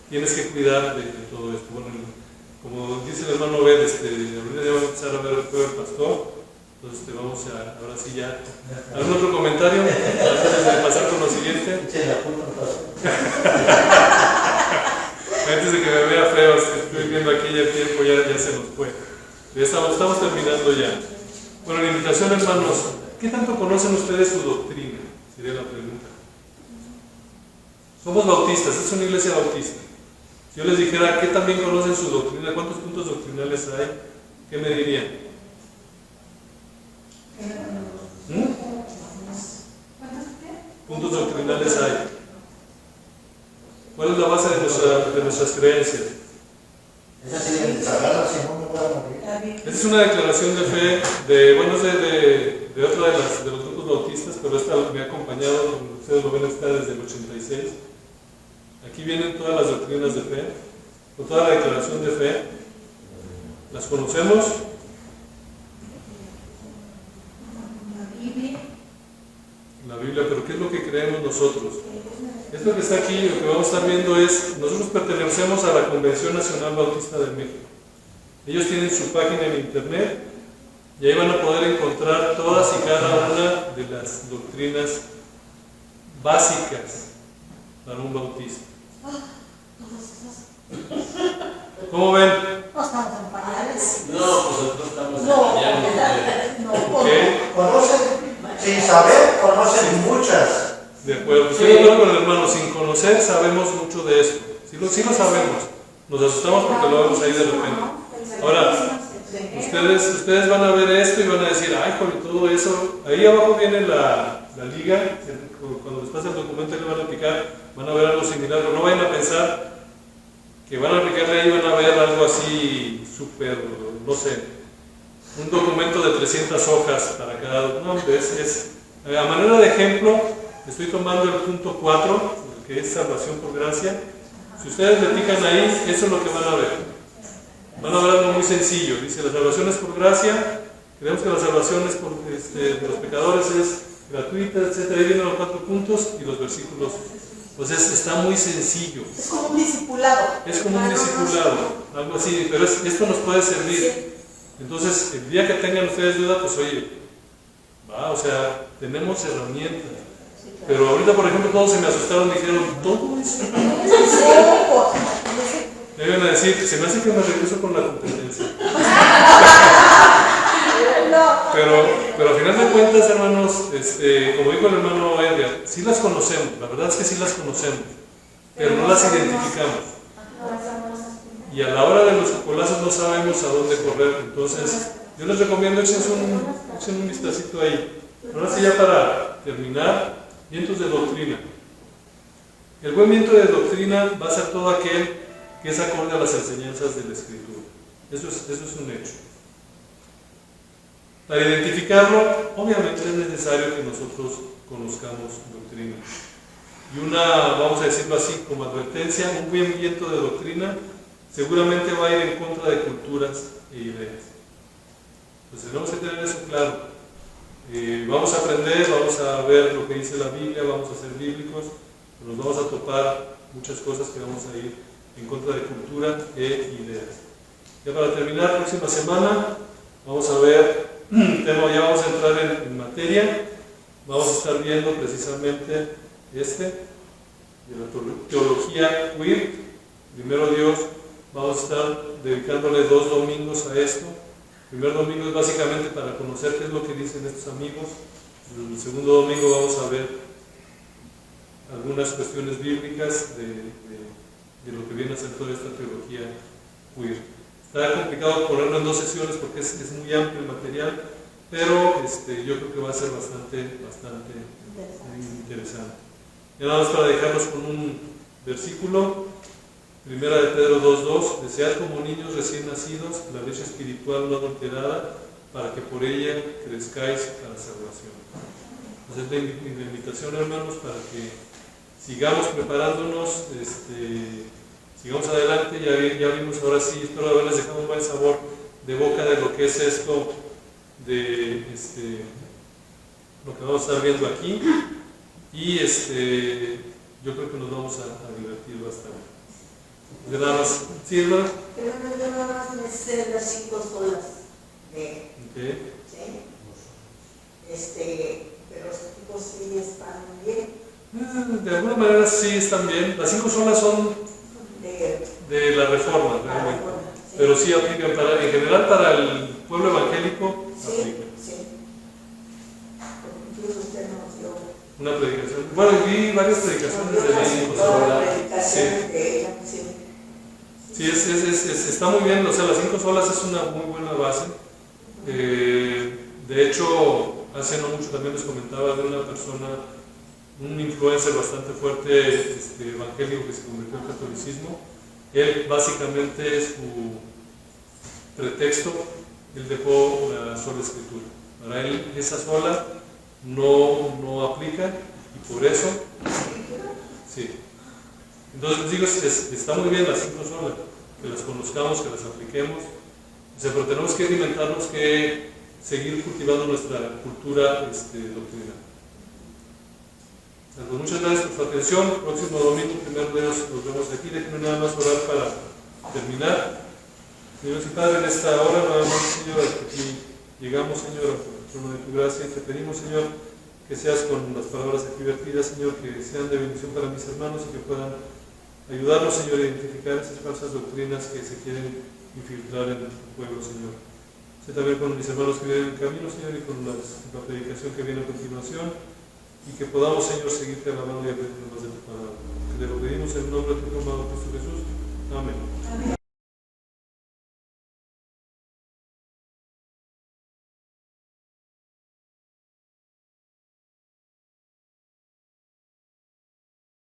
tienes que cuidar de todo esto. Bueno, como dice el hermano Ben, ahorita ya vamos a empezar a ver el juego del pastor, entonces vamos a, ahora sí ya, ¿algún otro comentario? Antes de pasar con lo siguiente. Antes de que me vea feo, estoy viendo aquí ya el tiempo, ya se nos fue. Ya estamos terminando ya. Bueno, la invitación, hermanos, ¿qué tanto conocen ustedes su doctrina? Sería la pregunta. Somos bautistas, es una iglesia bautista. Si yo les dijera, ¿qué también conocen su doctrina? ¿Cuántos puntos doctrinales hay? ¿Qué me dirían? ¿Puntos doctrinales hay? ¿Cuál es la base de nuestras creencias? Esa sería sagrada, si no me voy a morir. Esta es una declaración de fe de otro de los grupos bautistas, pero esta me ha acompañado, ustedes lo ven, está desde el 86. Aquí vienen todas las doctrinas de fe, con toda la declaración de fe. ¿Las conocemos? La Biblia, pero ¿qué es lo que creemos nosotros? Esto que está aquí, lo que vamos a estar viendo es, nosotros pertenecemos a la Convención Nacional Bautista de México. Ellos tienen su página en internet y ahí van a poder encontrar todas y cada una de las doctrinas básicas para un bautista. ¿Cómo ven? No estamos en pañales. No, pues nosotros estamos en No. ¿Qué? Conocen, sin saber, conocen muchas. De acuerdo, estoy de acuerdo con el hermano, sin conocer sabemos mucho de esto. Sí lo sabemos, nos asustamos porque lo vemos ahí de repente. Ahora, ustedes van a ver esto y van a decir, ay, con todo eso, ahí abajo viene la liga, cuando les pasa el documento que van a aplicar, van a ver algo similar, pero no vayan a pensar que van a aplicarle ahí y van a ver algo así súper no sé, un documento de 300 hojas para cada uno. A manera de ejemplo, estoy tomando el punto 4, que es salvación por gracia. Si ustedes le pican ahí, eso es lo que van a ver. Van a ver algo muy sencillo. Dice, la salvación es por gracia. Creemos que la salvación es de los pecadores es gratuita, etc. Ahí vienen los 4 puntos y los versículos. Pues está muy sencillo. Es como un discipulado. Es como un discipulado, algo así, pero esto nos puede servir. Entonces, el día que tengan ustedes duda, pues oye, o sea, tenemos herramientas. Pero ahorita, por ejemplo, todos se me asustaron y dijeron, ¿todo eso? Me iban a decir, se me hace que me regreso con la competencia. Pero al final de cuentas, hermanos, como dijo el hermano Edgar, sí las conocemos, la verdad es que sí las conocemos, pero no las identificamos. Y a la hora de los chocolazos no sabemos a dónde correr. Entonces, yo les recomiendo echen un vistacito ahí. Ahora sí, ya para terminar, vientos de doctrina. El buen viento de doctrina va a ser todo aquel que es acorde a las enseñanzas de la Escritura. Eso es un hecho. Para identificarlo, obviamente es necesario que nosotros conozcamos doctrina. Y vamos a decirlo así, como advertencia, un buen viento de doctrina seguramente va a ir en contra de culturas e ideas. Entonces tenemos que tener eso claro. Vamos a aprender, vamos a ver lo que dice la Biblia, vamos a ser bíblicos, pero nos vamos a topar muchas cosas que vamos a ir en contra de cultura e ideas. Ya para terminar, próxima semana vamos a ver ya vamos a entrar en materia. Vamos a estar viendo precisamente de la teología queer. Primero Dios, vamos a estar dedicándole 2 domingos a esto. El primer domingo es básicamente para conocer qué es lo que dicen estos amigos. El segundo domingo vamos a ver algunas cuestiones bíblicas de lo que viene a ser toda esta teología queer. Está complicado ponerlo en 2 sesiones porque es muy amplio el material, pero yo creo que va a ser bastante interesante. Y nada más para dejarlos con un versículo, 1 de Pedro 2:2, desead como niños recién nacidos la leche espiritual no adulterada, para que por ella crezcáis a la salvación. Entonces la invitación, hermanos, para que sigamos preparándonos, sigamos adelante. Ya vimos, ahora sí, espero haberles dejado un buen sabor de boca de lo que es esto, de lo que vamos a estar viendo aquí. Y yo creo que nos vamos a divertir bastante. De nada más, ¿sí, hermano? Pero yo nada más me sé las 5 solas de Okay. ¿sí? Pero los tipos sí están bien. De alguna manera sí están bien. Las 5 solas son de la Reforma, realmente. Sí. Pero sí aplican en general para el pueblo evangélico. Sí, Aplican. sí. Incluso usted nos dio Una predicación. Bueno, vi varias predicaciones de ley. Sí, está muy bien. O sea, las 5 solas es una muy buena base. De hecho, hace no mucho también les comentaba de una persona, un influencer bastante fuerte evangélico que se convirtió al catolicismo. Él básicamente, su pretexto, él dejó la sola escritura. Para él esa sola no aplica, y por eso sí. Entonces les digo, está muy bien las 5 solas, que las conozcamos, que las apliquemos, pero tenemos que alimentarnos, que seguir cultivando nuestra cultura doctrinal. Pues muchas gracias por su atención. Próximo domingo, primero de Dios, nos vemos aquí. Déjenme nada más orar para terminar. Dios y Padre, en esta hora, nuevamente, Señor, aquí llegamos, Señor, al trono de tu gracia, y te pedimos, Señor, que seas con las palabras aquí vertidas, Señor, que sean de bendición para mis hermanos y que puedan ayudarnos, Señor, a identificar esas falsas doctrinas que se quieren infiltrar en el pueblo, Señor. Sé también con mis hermanos que vienen en camino, Señor, y con la predicación que viene a continuación, y que podamos, Señor, seguirte alabando y aprendiendo más de tu palabra. Que te lo pedimos en el nombre de tu amado Cristo Jesús. Amén. Amén.